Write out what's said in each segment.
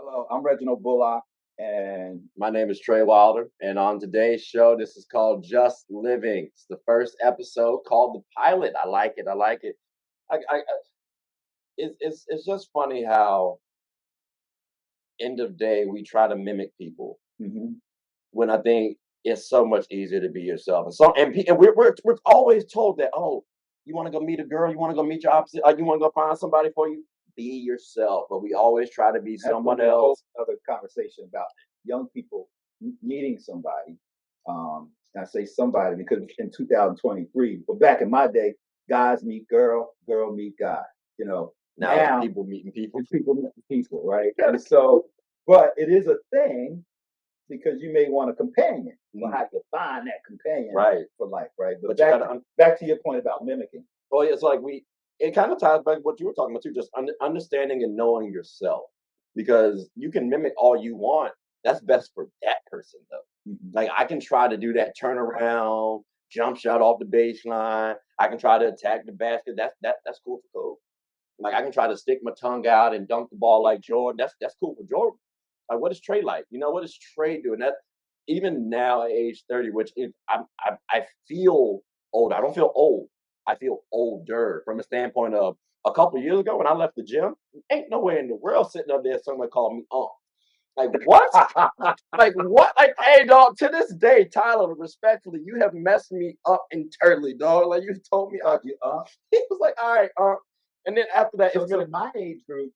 Hello, I'm Reginald Bullock, and My name is Trey Wilder, and on today's show, this is called Just Living. It's the first episode called the pilot. I like it. I like it. It's just funny how end of day we try to mimic people mhm, when I think it's so much easier to be yourself. And we're always told that, oh, you want to go meet a girl, you want to go meet your opposite, you want to go find somebody for you. Be yourself, but we always try to be that's someone gonna be a whole else. other conversation about young people meeting somebody. And I say somebody because in 2023, but back in my day, guys meet girl, girl meet guy. You know, Now it's now people meeting people. it's people meeting people, right? And so, but it is a thing because you may want a companion. Well, how you find that companion Right. for life, right? But But you gotta back to your point about mimicking. Well, it's like it kind of ties back to what you were talking about too, just understanding and knowing yourself. Because you can mimic all you want. That's best for that person, though. Mhm. Like I can try to do that turnaround, jump shot off the baseline. I can try to attack the basket. That's cool for Kobe. Like I can try to stick my tongue out and dunk the ball like Jordan. That's cool for Jordan. Like what is Trey like? You know what is Trey doing? That even now at age 30, which I feel old. I don't feel old. I feel older from a standpoint of a couple years ago when I left the gym. Ain't nowhere in the world sitting up there someone called me Like what? Like what? Like hey dog. To this day, Tyler, respectfully, you have messed me up internally, dog. Like you told me, You he was like, all right, and then after that, so, it's been in my age group,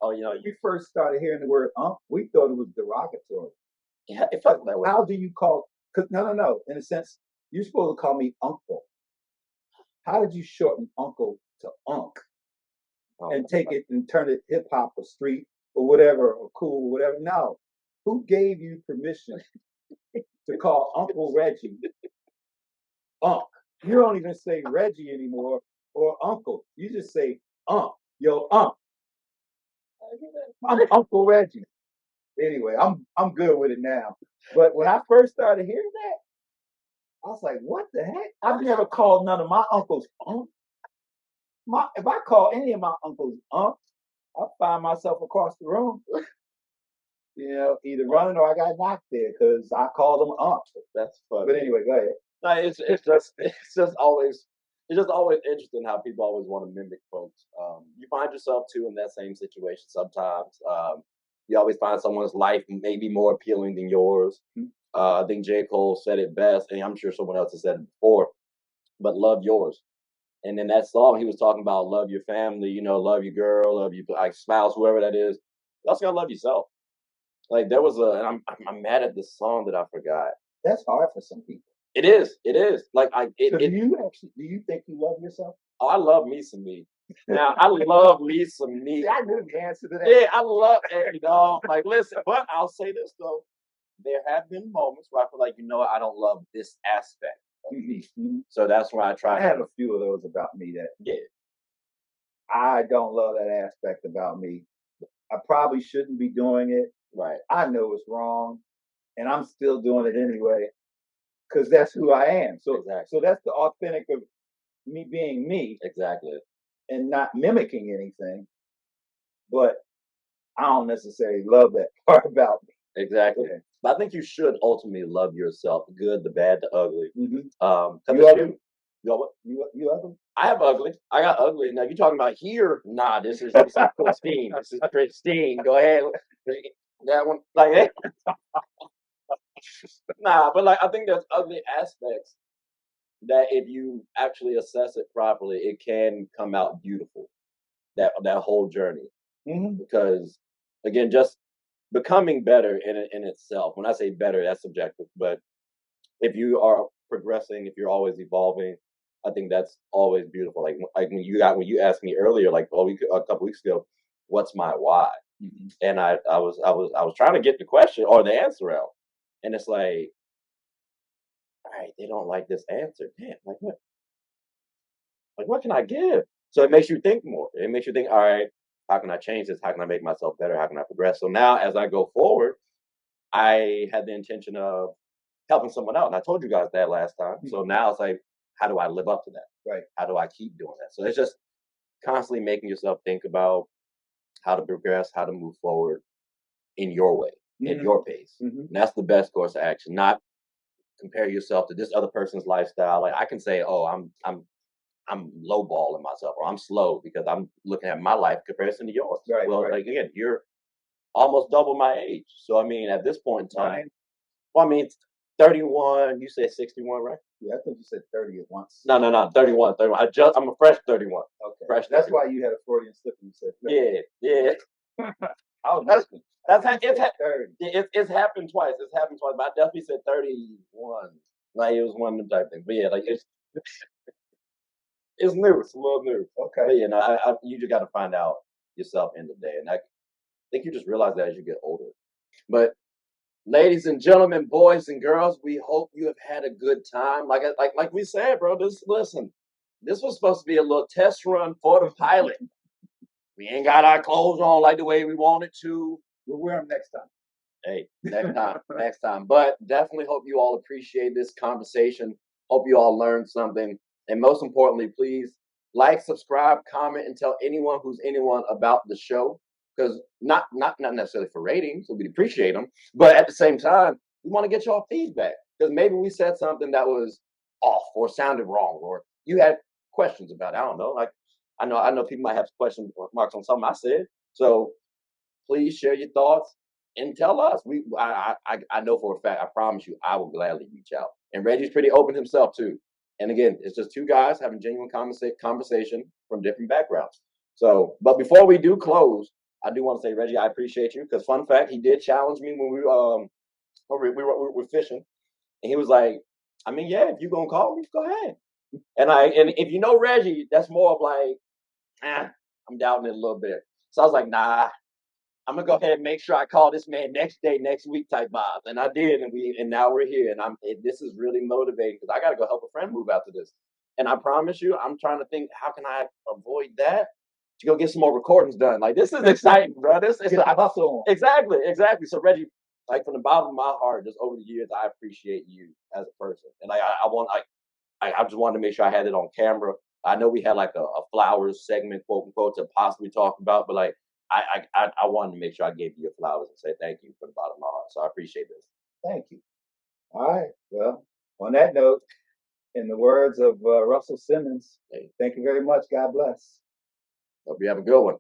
oh, you know, when we first started hearing the word we thought it was derogatory. yeah, it felt that way. How do you call? Cause no. In a sense, you're supposed to call me uncle. How did you shorten uncle to unk Oh, and take it and turn it hip hop or street or whatever or cool or whatever? No. Who gave you permission to call Uncle Reggie Unk? You don't even say Reggie anymore or Uncle. You just say Unk. Yo, Unk. I'm Uncle Reggie. Anyway, I'm good with it now. But when I first started hearing that, I was like, what the heck? I've never called none of my uncles Unk. If I call any of my uncles Unk, I find myself across the room, either running or I got knocked there because I called them Unk. that's funny. But anyway, go ahead. No, it's just always interesting how people always want to mimic folks. You find yourself too in that same situation sometimes. You always find someone's life maybe more appealing than yours. I think J. Cole said it best, and I'm sure someone else has said it before. But love yours. And in that song, he was talking about love your family, love your girl, love your like spouse, whoever that is. You also gotta love yourself. Like there was and I'm mad at this song that I forgot. That's hard for some people. It is. It is. Like So do you think you love yourself? oh, I love me some me. Now I love me some me. I knew the answer to that. Yeah, I love like listen, but I'll say this though. There have been moments where I feel like, I don't love this aspect of me. Mhm. So that's why I try I have a few of those about me that yeah. I don't love that aspect about me. I probably shouldn't be doing it. Right. I know it's wrong, and I'm still doing it anyway because that's who I am. So, Exactly. so that's the authentic of me being me Exactly. and not mimicking anything. But I don't necessarily love that part about me. Exactly. Okay. But I think you should ultimately love yourself, the good, the bad, the ugly. Mm-hmm. 'Cause You if ugly? you know what? You ugly? I have ugly. I got ugly. Now you talking about here? Nah, this is pristine. This is pristine. Go ahead. That one, like, nah. But like, I think there's ugly aspects that if you actually assess it properly, it can come out beautiful. That whole journey, Mm-hmm. because again, just becoming better in itself. When I say better, that's subjective, but if you are progressing, if you're always evolving, I think that's always beautiful. Like when you asked me earlier, like a couple weeks ago, what's my why? Mm-hmm. And I was trying to get the question or the answer out, and it's like, all right, they don't like this answer. Damn, like what? Like what can I give? So it makes you think more. It makes you think, all right, how can I change this? How can I make myself better? How can I progress? So now as I go forward, I had the intention of helping someone out. And I told you guys that last time. So now it's like, how do I live up to that? Right. How do I keep doing that? So it's just constantly making yourself think about how to progress, how to move forward. in your way, at your pace. And that's the best course of action. Not compare yourself to this other person's lifestyle. Like I can say, oh, I'm lowballing myself, or I'm slow because I'm looking at my life in comparison to yours. Right, Well, right. like again, you're almost double my age. So I mean, at this point in time, well, I mean, 31. You said 61, right? Yeah, I think you said 30 at once. No, 31, 31. I'm a fresh 31. Okay. Fresh That's 31. why you had a Freudian slip when you said 30. Yeah. I was That's listening. it's happened twice. It's happened twice, but I definitely said 31. Like it was one of them type things. But yeah, like it's new. It's a little new. Okay. But you know, you just got to find out yourself in the day, and I think you just realize that as you get older. But ladies and gentlemen, boys and girls, we hope you have had a good time. Like we said, bro. Listen. This was supposed to be a little test run for the pilot. We ain't got our clothes on like the way we wanted to. We'll wear them next time. Hey, next time. But definitely hope you all appreciate this conversation. Hope you all learned something. And most importantly, please like, subscribe, comment, and tell anyone who's anyone about the show. Because not necessarily for ratings, so we appreciate them. But at the same time, we want to get y'all feedback. Because maybe we said something that was off or sounded wrong, or you had questions about it. I don't know. Like I know people might have question marks on something I said. So please share your thoughts and tell us. I know for a fact, I promise you, I will gladly reach out. And Reggie's pretty open himself too. And again, it's just two guys having genuine conversation from different backgrounds. So, but before we do close, I do want to say, Reggie, I appreciate you because fun fact, he did challenge me when we were fishing, and he was like, I mean, yeah, if you're gonna call me, go ahead. And if you know Reggie, that's more of like, I'm doubting it a little bit. So I was like, nah, I'm gonna go ahead and make sure I call this man next day, next week type vibes, and I did, and now we're here, and this is really motivating because I gotta go help a friend move after this, and I promise you, I'm trying to think how can I avoid that to go get some more recordings done. Like this is exciting, bro. This is hustle. Exactly. So Reggie, like from the bottom of my heart, just over the years, I appreciate you as a person, and I just wanted to make sure I had it on camera. I know we had like a flowers segment, quote unquote, to possibly talk about, but like. I wanted to make sure I gave you your flowers and say thank you from the bottom of my heart. So I appreciate this. Thank you. All right. Well, on that note, in the words of Russell Simmons, thank you very much. God bless. Hope you have a good one.